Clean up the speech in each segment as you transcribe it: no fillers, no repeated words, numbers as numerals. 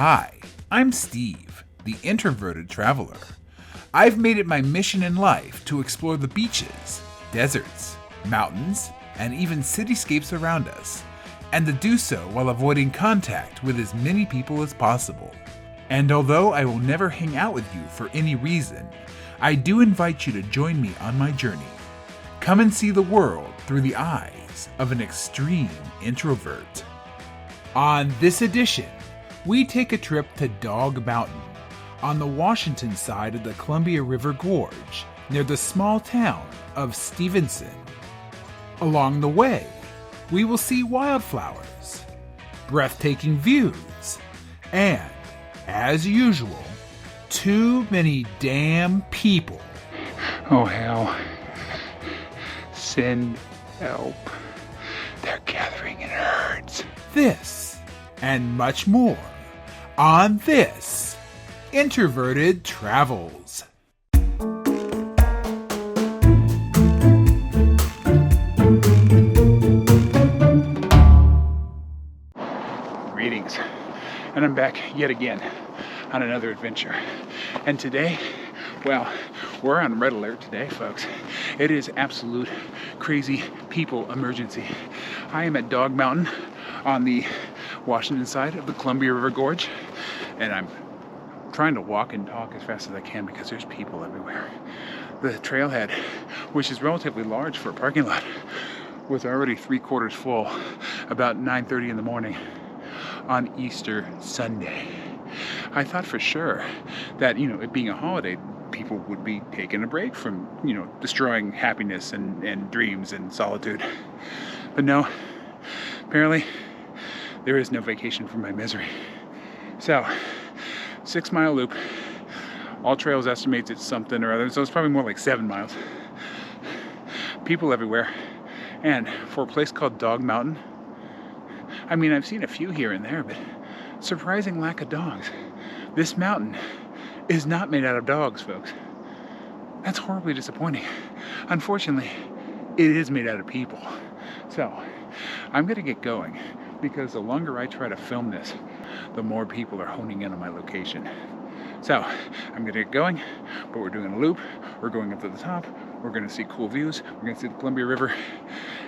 Hi, I'm Steve, the Introverted Traveler. I've made it my mission in life to explore the beaches, deserts, mountains, and even cityscapes around us, and to do so while avoiding contact with as many people as possible. And although I will never hang out with you for any reason, I do invite you to join me on my journey. Come and see the world through the eyes of an extreme introvert. On this edition, we take a trip to Dog Mountain, on the Washington side of the Columbia River Gorge, near the small town of Stevenson. Along the way, we will see wildflowers, breathtaking views, and, as usual, too many damn people. Oh hell. Send help. They're gathering in herds. This, and much more, on this Introverted Travels. Greetings, and I'm back yet again on another adventure. And today, well, we're on red alert today, folks. It is absolute crazy people emergency. I am at Dog Mountain on the Washington side of the Columbia River Gorge, and I'm trying to walk and talk as fast as I can because there's people everywhere. The trailhead, which is relatively large for a parking lot, was already 3/4 full about 9:30 in the morning on Easter Sunday. I thought for sure that, it being a holiday, people would be taking a break from, destroying happiness and dreams and solitude. But no, apparently there is no vacation from my misery. So, 6-mile loop. All Trails estimates it's something or other, so it's probably more like 7 miles. People everywhere. And for a place called Dog Mountain, I mean, I've seen a few here and there, but surprising lack of dogs. This mountain is not made out of dogs, folks. That's horribly disappointing. Unfortunately, it is made out of people. So, I'm gonna get going because the longer I try to film this, the more people are honing in on my location. So, I'm gonna get going, but we're doing a loop. We're going up to the top. We're gonna see cool views. We're gonna see the Columbia River,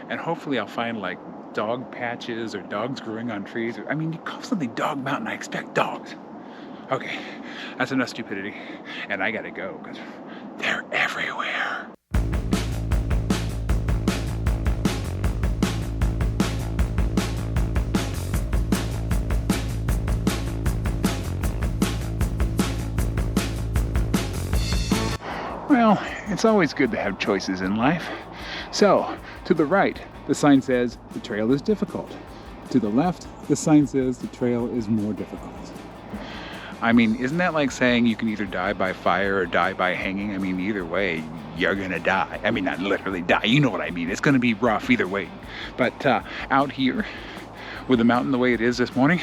and hopefully I'll find like dog patches or dogs growing on trees. I mean, you call something Dog Mountain, I expect dogs. Okay, that's enough stupidity, and I gotta go because they're everywhere. Well, it's always good to have choices in life. So, to the right, the sign says the trail is difficult. To the left, the sign says the trail is more difficult. I mean, isn't that like saying you can either die by fire or die by hanging? I mean, either way, you're gonna die. I mean, not literally die, you know what I mean. It's gonna be rough either way. But out here, with the mountain the way it is this morning,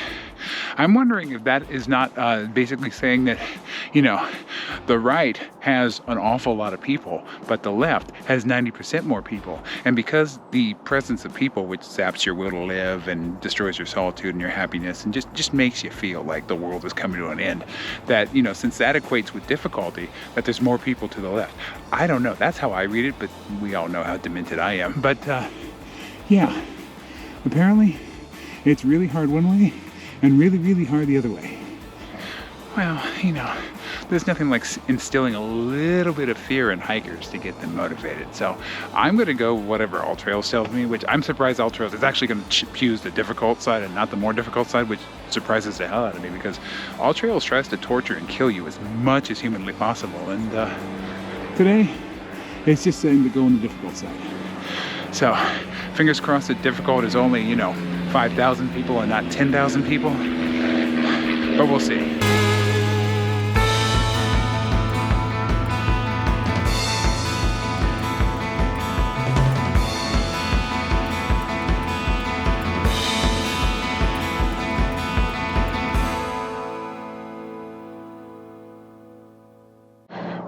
I'm wondering if that is not basically saying that, the right has an awful lot of people, but the left has 90% more people. And because the presence of people, which saps your will to live and destroys your solitude and your happiness and just makes you feel like the world is coming to an end, that, since that equates with difficulty, that there's more people to the left. I don't know. That's how I read it, but we all know how demented I am. But, yeah, apparently it's really hard one way and really, really hard the other way. Well, there's nothing like instilling a little bit of fear in hikers to get them motivated. So I'm going to go whatever All Trails tells me, which I'm surprised All Trails is actually going to choose the difficult side and not the more difficult side, which surprises the hell out of me because All Trails tries to torture and kill you as much as humanly possible. And today, it's just saying to go on the difficult side. So, fingers crossed that difficult is only, 5,000 people and not 10,000 people. But we'll see.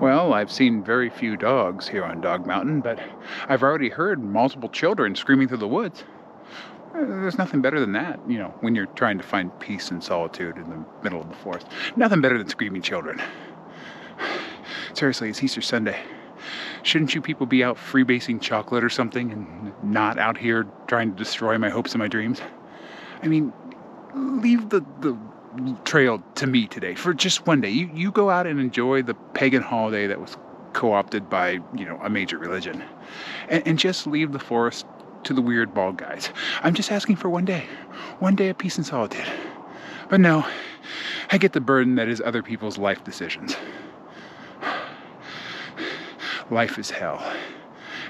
Well, I've seen very few dogs here on Dog Mountain, but I've already heard multiple children screaming through the woods. There's nothing better than that, when you're trying to find peace and solitude in the middle of the forest. Nothing better than screaming children. Seriously, it's Easter Sunday. Shouldn't you people be out freebasing chocolate or something and not out here trying to destroy my hopes and my dreams? I mean, leave the trail to me today for just one day. You go out and enjoy the pagan holiday that was co-opted by, a major religion. And just leave the forest to the weird bald guys. I'm just asking for one day of peace and solitude. But no, I get the burden that is other people's life decisions. Life is hell,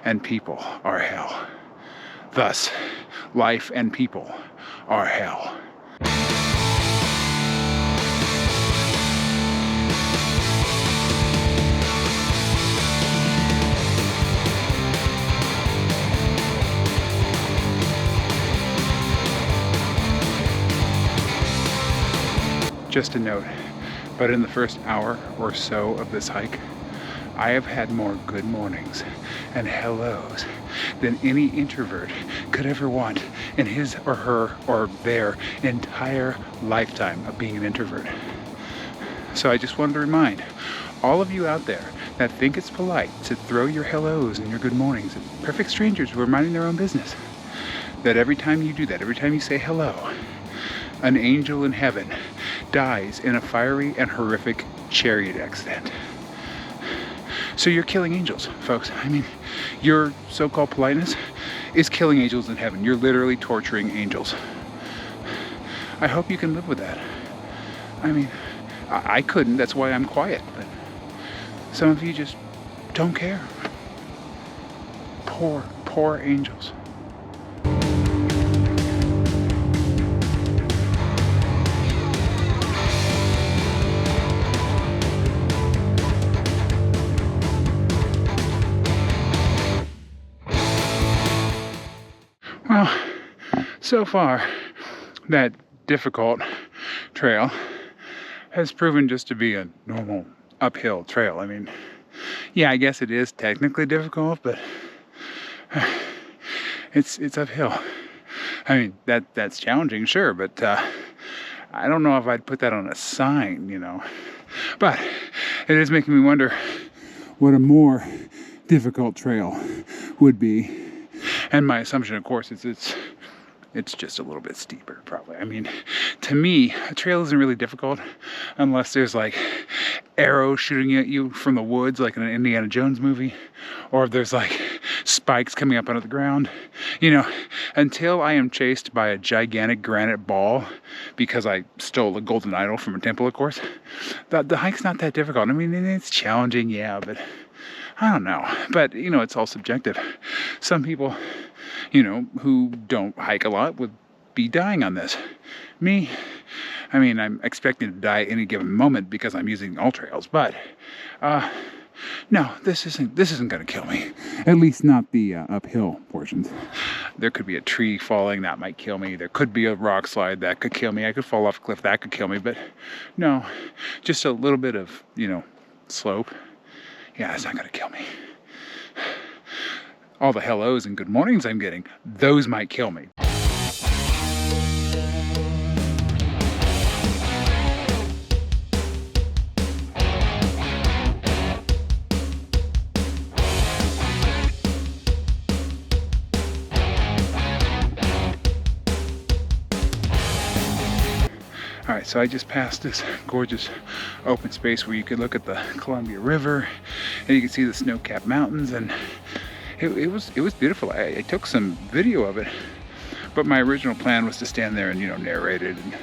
and people are hell. Thus, life and people are hell. Just a note, but in the first hour or so of this hike, I have had more good mornings and hellos than any introvert could ever want in his or her or their entire lifetime of being an introvert. So I just wanted to remind all of you out there that think it's polite to throw your hellos and your good mornings at perfect strangers who are minding their own business, that every time you do that, every time you say hello, an angel in heaven dies in a fiery and horrific chariot accident. So you're killing angels, folks. I mean, your so-called politeness is killing angels in heaven. You're literally torturing angels. I hope you can live with that. I mean, I couldn't, that's why I'm quiet, but some of you just don't care. Poor angels. Well, so far, that difficult trail has proven just to be a normal uphill trail. I mean, yeah, I guess it is technically difficult, but it's uphill. I mean, that's challenging, sure, but I don't know if I'd put that on a sign, But it is making me wonder what a more difficult trail would be. And my assumption, of course, is it's just a little bit steeper, probably. I mean, to me, a trail isn't really difficult unless there's like arrows shooting at you from the woods, like in an Indiana Jones movie, or if there's like spikes coming up out of the ground. Until I am chased by a gigantic granite ball because I stole a golden idol from a temple, of course, the hike's not that difficult. I mean, it's challenging, yeah, but I don't know. But, it's all subjective. Some people, who don't hike a lot would be dying on this. Me, I mean, I'm expecting to die at any given moment because I'm using all trails, but no, this isn't going to kill me. At least not the uphill portions. There could be a tree falling that might kill me. There could be a rock slide that could kill me. I could fall off a cliff that could kill me, but no, just a little bit of, slope. Yeah, it's not going to kill me. All the hellos and good mornings I'm getting, those might kill me. All right, so I just passed this gorgeous open space where you could look at the Columbia River and you can see the snow-capped mountains, and it was beautiful. I took some video of it, but my original plan was to stand there and narrate it and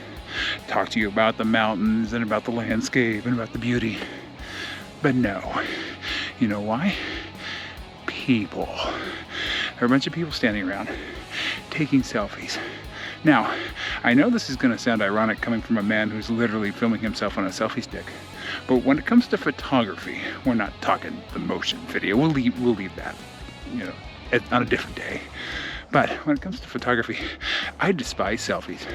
talk to you about the mountains and about the landscape and about the beauty. But no, you know why? People. There are a bunch of people standing around taking selfies. Now, I know this is going to sound ironic coming from a man who's literally filming himself on a selfie stick, but when it comes to photography, we're not talking the motion video. We'll leave that, on a different day. But when it comes to photography, I despise selfies.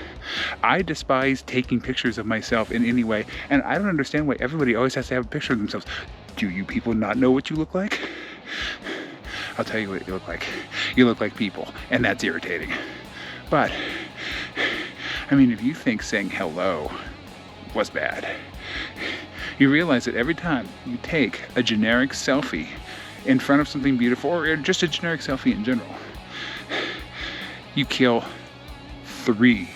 I despise taking pictures of myself in any way, and I don't understand why everybody always has to have a picture of themselves. Do you people not know what you look like? I'll tell you what you look like. You look like people, and that's irritating. But, I mean, if you think saying hello was bad, you realize that every time you take a generic selfie in front of something beautiful, or just a generic selfie in general, you kill 3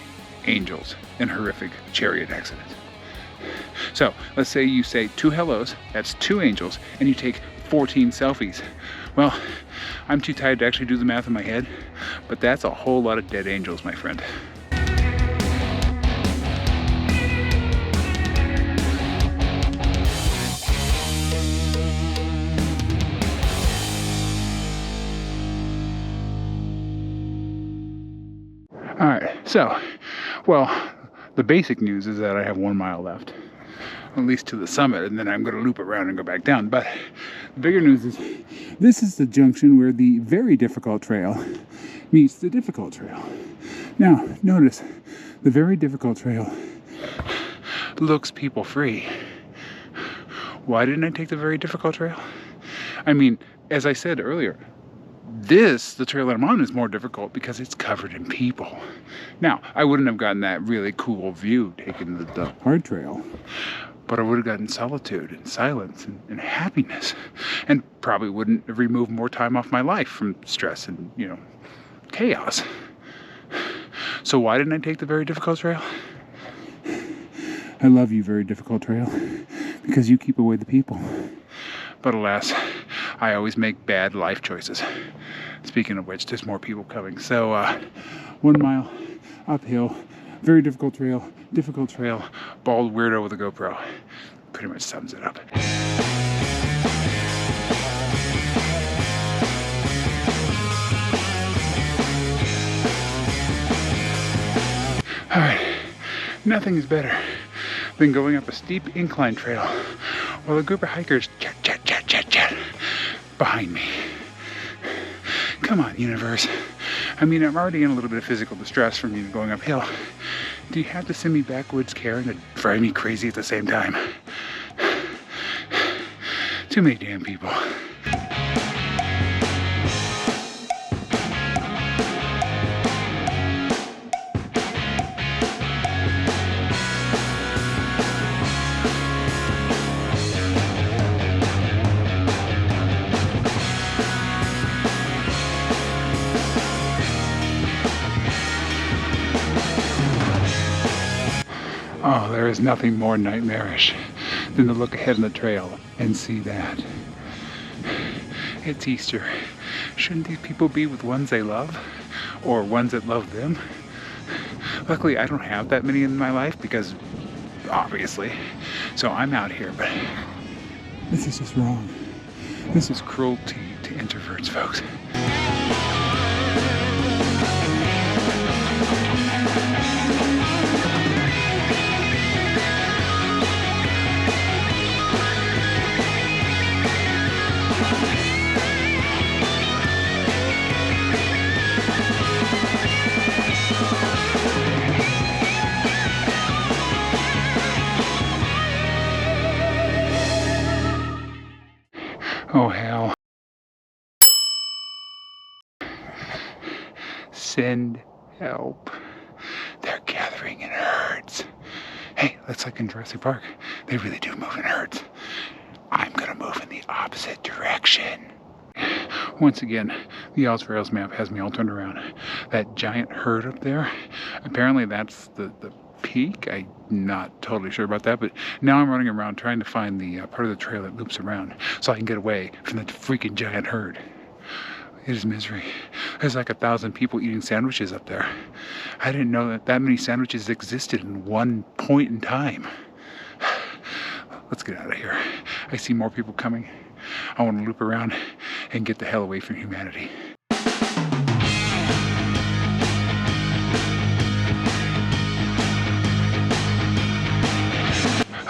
angels in horrific chariot accidents. So let's say you say 2 hellos, that's 2 angels, and you take 14 selfies. Well, I'm too tired to actually do the math in my head, but that's a whole lot of dead angels, my friend. All right, so, well, the basic news is that I have 1 mile left, at least to the summit, and then I'm going to loop around and go back down. But the bigger news is this is the junction where the very difficult trail meets the difficult trail. Now, notice the very difficult trail looks people free. Why didn't I take the very difficult trail? I mean, as I said earlier, the trail that I'm on is more difficult because it's covered in people. Now, I wouldn't have gotten that really cool view taking the hard trail, but I would have gotten solitude and silence and happiness, and probably wouldn't have removed more time off my life from stress and, chaos. So why didn't I take the very difficult trail? I love you, very difficult trail, because you keep away the people. But alas, I always make bad life choices. Speaking of which, there's more people coming. So 1 mile uphill, very difficult trail, bald weirdo with a GoPro. Pretty much sums it up. All right, nothing is better than going up a steep incline trail while a group of hikers chat behind me. Come on, universe. I mean, I'm already in a little bit of physical distress from going uphill. Do you have to send me backwoods Karen to drive me crazy at the same time? Too many damn people. Oh, there is nothing more nightmarish than to look ahead in the trail and see that. It's Easter. Shouldn't these people be with ones they love? Or ones that love them? Luckily, I don't have that many in my life because, obviously, so I'm out here, but this is just wrong. This is cruelty to introverts, folks. Oh, hell. Send help. They're gathering in herds. Hey, that's like in Jurassic Park. They really do move in herds. I'm gonna move in the opposite direction. Once again, the All Trails map has me all turned around. That giant herd up there, apparently that's the peak. I'm not totally sure about that, but now I'm running around trying to find the part of the trail that loops around so I can get away from the freaking giant herd. It is misery. There's like 1,000 people eating sandwiches up there. I didn't know that many sandwiches existed in one point in time. Let's get out of here. I see more people coming. I want to loop around and get the hell away from humanity.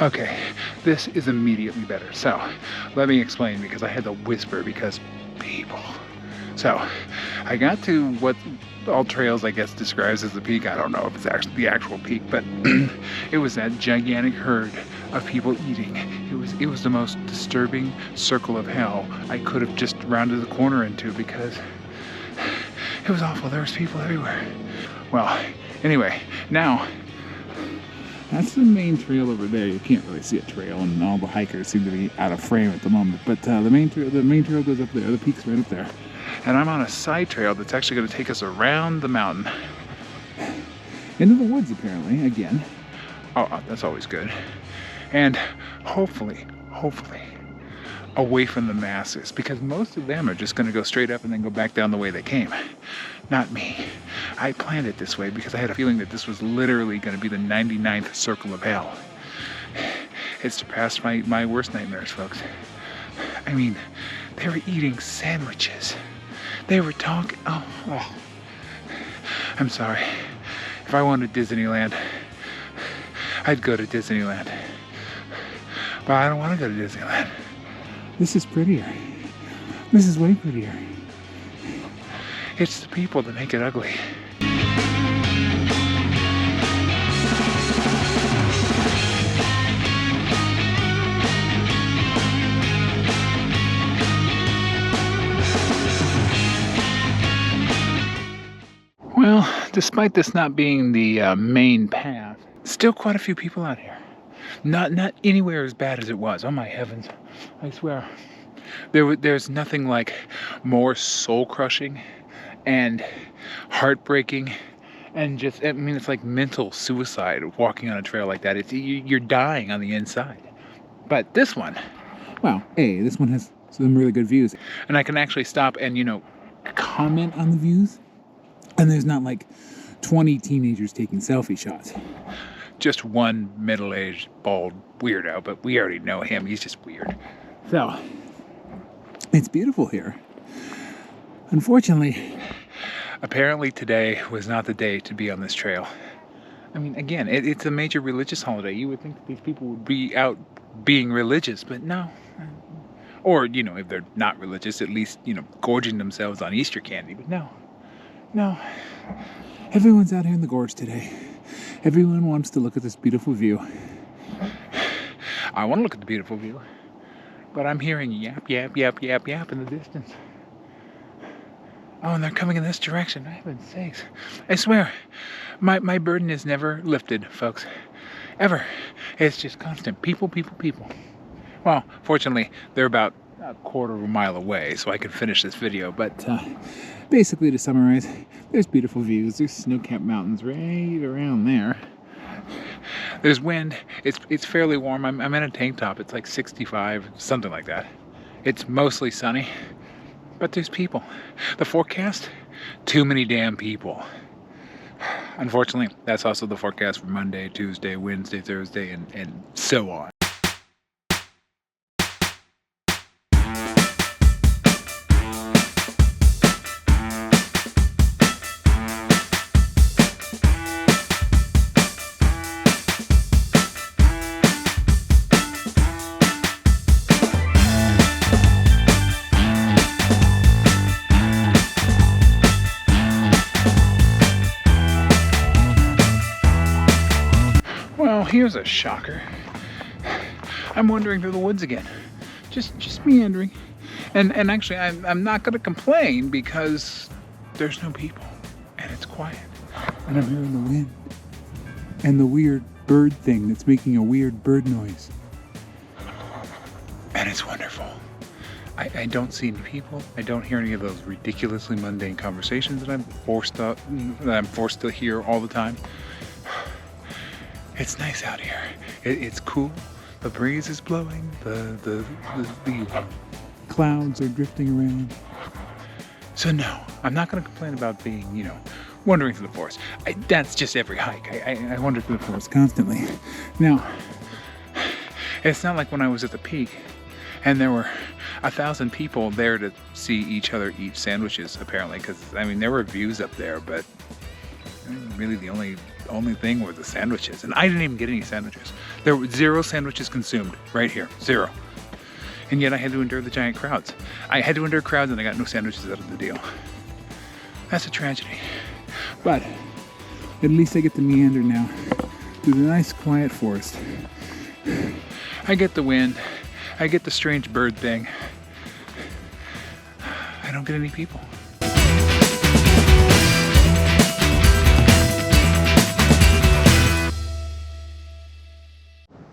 Okay, this is immediately better. So, let me explain because I had to whisper because people. So, I got to what All Trails, I guess, describes as the peak. I don't know if it's actually the actual peak, but it was that gigantic herd of people eating. It was the most disturbing circle of hell I could have just rounded the corner into because it was awful. There was people everywhere. Well, anyway, now that's the main trail over there. You can't really see a trail, and all the hikers seem to be out of frame at the moment. But the main trail goes up there. The peak's right up there. And I'm on a side trail that's actually going to take us around the mountain into the woods, apparently, again. Oh, that's always good. And hopefully, away from the masses, because most of them are just going to go straight up and then go back down the way they came. Not me. I planned it this way because I had a feeling that this was literally going to be the 99th circle of hell. It surpassed my worst nightmares, folks. I mean, they were eating sandwiches. They were talking. Oh. I'm sorry. If I wanted Disneyland, I'd go to Disneyland. But I don't want to go to Disneyland. This is prettier. This is way prettier. It's the people that make it ugly. Well, despite this not being the main path, still quite a few people out here. Not anywhere as bad as it was. Oh my heavens. I swear. There's nothing like more soul-crushing and heartbreaking and just, I mean, it's like mental suicide walking on a trail like that. You're dying on the inside. But this one, wow, this one has some really good views. And I can actually stop and, comment on the views. And there's not like 20 teenagers taking selfie shots. Just one middle-aged, bald weirdo, but we already know him. He's just weird. So, it's beautiful here. Unfortunately, apparently today was not the day to be on this trail. I mean, again, it's a major religious holiday. You would think that these people would be out being religious, but no. Or, if they're not religious, at least, gorging themselves on Easter candy. But no. Everyone's out here in the gorge today. Everyone wants to look at this beautiful view. I want to look at the beautiful view, but I'm hearing yap, yap, yap, yap, yap in the distance. Oh, and they're coming in this direction. For heaven's sakes. I swear, my burden is never lifted, folks. Ever. It's just constant. People. Well, fortunately, they're about a quarter of a mile away, so I can finish this video. But basically, to summarize, there's beautiful views. There's snow-capped mountains right around there. There's wind. It's fairly warm. I'm in a tank top. It's like 65, something like that. It's mostly sunny, but there's people. The forecast, too many damn people. Unfortunately, that's also the forecast for Monday, Tuesday, Wednesday, Thursday, and so on. Here's a shocker. I'm wandering through the woods again. Just meandering. And actually I'm not gonna complain because there's no people and it's quiet. And I'm hearing the wind and the weird bird thing that's making a weird bird noise. And it's wonderful. I don't see any people. I don't hear any of those ridiculously mundane conversations that I'm forced to hear all the time. It's nice out here. It's cool. The breeze is blowing. The clouds are drifting around. So no, I'm not going to complain about being, wandering through the forest. That's just every hike. I wander through the forest constantly. Now, it's not like when I was at the peak and there were 1,000 people there to see each other eat sandwiches, apparently, because, there were views up there, but really the only thing were the sandwiches, and I didn't even get any sandwiches. There were 0 sandwiches consumed right here, 0. And yet I had to endure the giant crowds. I had to endure crowds and I got no sandwiches out of the deal. That's a tragedy. But at least I get to meander now through the nice quiet forest. I get the wind. I get the strange bird thing. I don't get any people.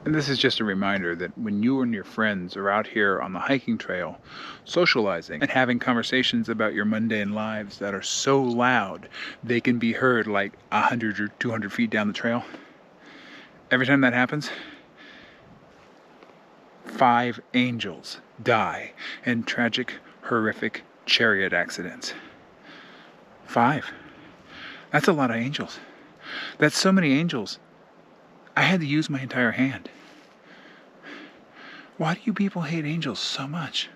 And this is just a reminder that when you and your friends are out here on the hiking trail, socializing and having conversations about your mundane lives that are so loud they can be heard like 100 or 200 feet down the trail, every time that happens, 5 angels die in tragic, horrific chariot accidents. 5. That's a lot of angels. That's so many angels. I had to use my entire hand. Why do you people hate angels so much?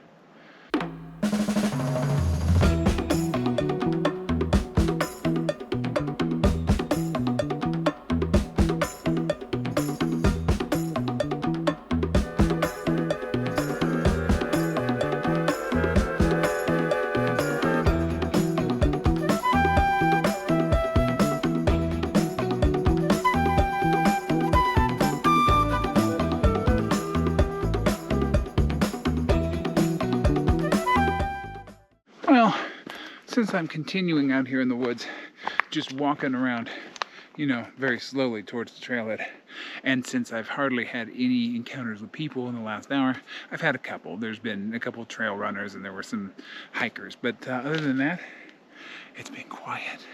Well, since I'm continuing out here in the woods, just walking around, very slowly towards the trailhead, and since I've hardly had any encounters with people in the last hour, I've had a couple. There's been a couple trail runners and there were some hikers, but other than that, it's been quiet.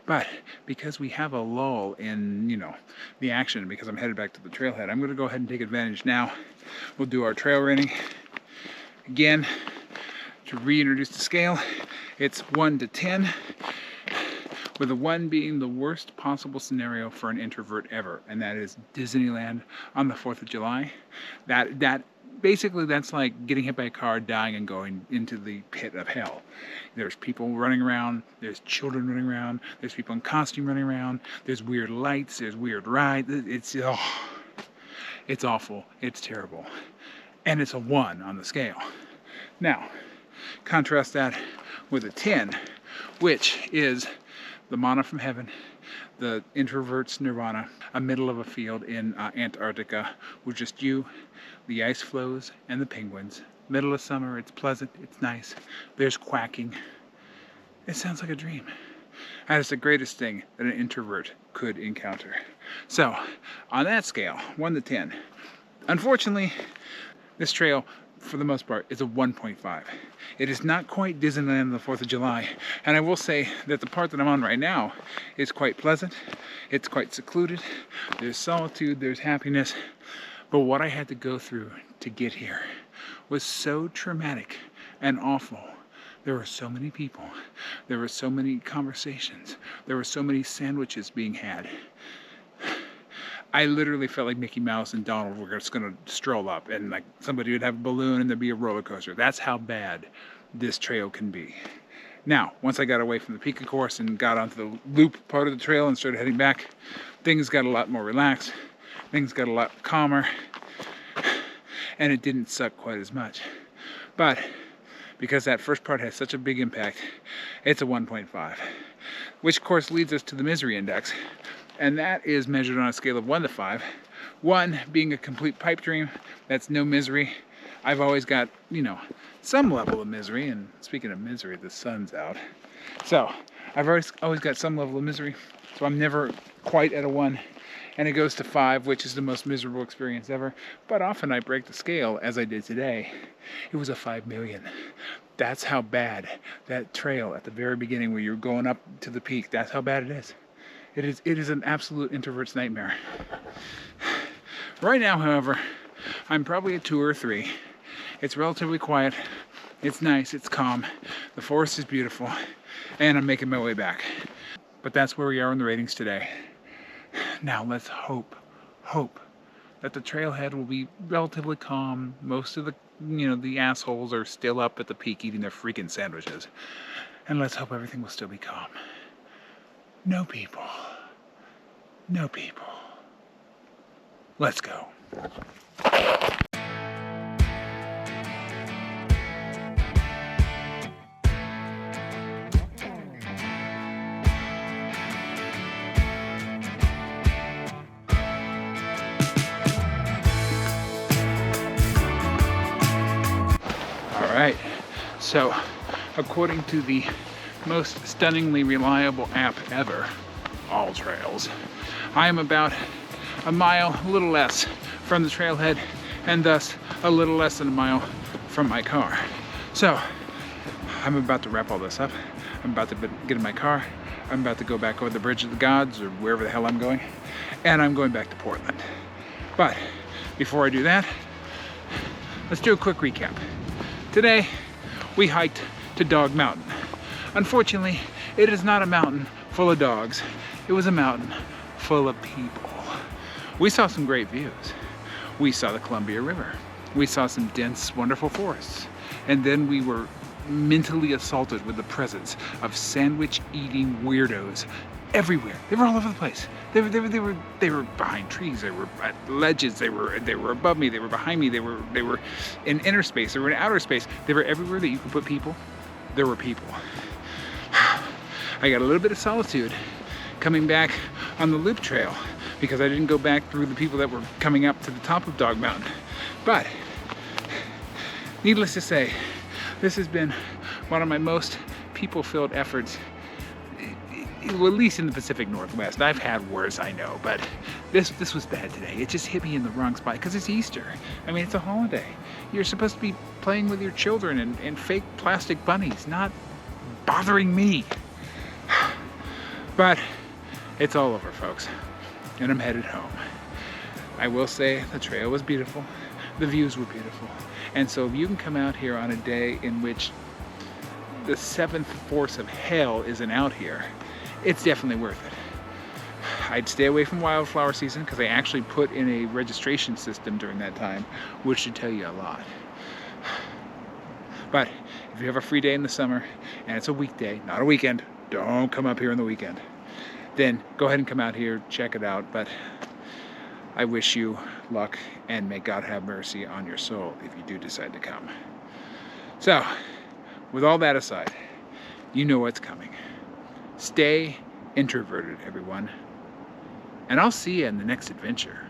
But because we have a lull in, the action, because I'm headed back to the trailhead, I'm going to go ahead and take advantage now. We'll do our trail running again. To reintroduce the scale, it's 1 to 10, with a 1 being the worst possible scenario for an introvert ever, and that is Disneyland on the 4th of July. That basically, that's like getting hit by a car, dying, and going into the pit of hell. There's people running around, there's children running around, there's people in costume running around, there's weird lights, there's weird rides. It's awful, it's terrible, and it's a 1 on the scale. Now, contrast that with a 10, which is the manna from heaven, the introvert's nirvana, a middle of a field in Antarctica with just you, the ice floes, and the penguins. Middle of summer, it's pleasant, it's nice, there's quacking. It sounds like a dream. That is the greatest thing that an introvert could encounter. So, on that scale, 1 to 10, unfortunately, this trail, for the most part, is a 1.5. It is not quite Disneyland on the 4th of July, and I will say that the part that I'm on right now is quite pleasant. It's quite secluded. There's solitude, there's happiness, but what I had to go through to get here was so traumatic and awful. There were so many people. There were so many conversations. There were so many sandwiches being had. I literally felt like Mickey Mouse and Donald were just going to stroll up, and like somebody would have a balloon and there'd be a roller coaster. That's how bad this trail can be. Now, once I got away from the peak, of course, and got onto the loop part of the trail and started heading back, things got a lot more relaxed. Things got a lot calmer, and it didn't suck quite as much. But because that first part has such a big impact, it's a 1.5, which of course leads us to the misery index. And that is measured on a scale of 1 to 5. 1 being a complete pipe dream, that's no misery. I've always got, some level of misery, and speaking of misery, the sun's out. So, I've always got some level of misery, so I'm never quite at a 1. And it goes to 5, which is the most miserable experience ever. But often I break the scale, as I did today. It was a 5 million. That's how bad that trail at the very beginning where you're going up to the peak, that's how bad it is. It is an absolute introvert's nightmare. Right now, however, I'm probably a 2 or 3. It's relatively quiet. It's nice. It's calm. The forest is beautiful. And I'm making my way back. But that's where we are in the ratings today. Now let's hope that the trailhead will be relatively calm. Most of the assholes are still up at the peak eating their freaking sandwiches. And let's hope everything will still be calm. No people. No people. Let's go. All right. So, according to the most stunningly reliable app ever, All Trails, I am about a mile, a little less, from the trailhead and thus a little less than a mile from my car. So I'm about to wrap all this up. I'm about to get in my car. I'm about to go back over the Bridge of the Gods or wherever the hell I'm going, and I'm going back to Portland. But before I do that, let's do a quick recap. Today, we hiked to Dog Mountain. Unfortunately, it is not a mountain full of dogs. It was a mountain full of people. We saw some great views. We saw the Columbia River. We saw some dense, wonderful forests. And then we were mentally assaulted with the presence of sandwich-eating weirdos everywhere. They were all over the place. They were behind trees. They were at ledges. They were above me. They were behind me. They were in inner space. They were in outer space. They were everywhere that you could put people. There were people. I got a little bit of solitude coming back on the loop trail because I didn't go back through the people that were coming up to the top of Dog Mountain. But needless to say, this has been one of my most people-filled efforts, well, at least in the Pacific Northwest. I've had worse, I know, but this was bad today. It just hit me in the wrong spot because it's Easter. I mean, it's a holiday. You're supposed to be playing with your children and fake plastic bunnies, not bothering me. But it's all over, folks, and I'm headed home. I will say the trail was beautiful. The views were beautiful. And so if you can come out here on a day in which the seventh force of hell isn't out here, it's definitely worth it. I'd stay away from wildflower season because I actually put in a registration system during that time, which should tell you a lot. But if you have a free day in the summer and it's a weekday, not a weekend, don't come up here on the weekend. Then go ahead and come out here, check it out. But I wish you luck and may God have mercy on your soul if you do decide to come. So, with all that aside, you know what's coming. Stay introverted, everyone. And I'll see you in the next adventure.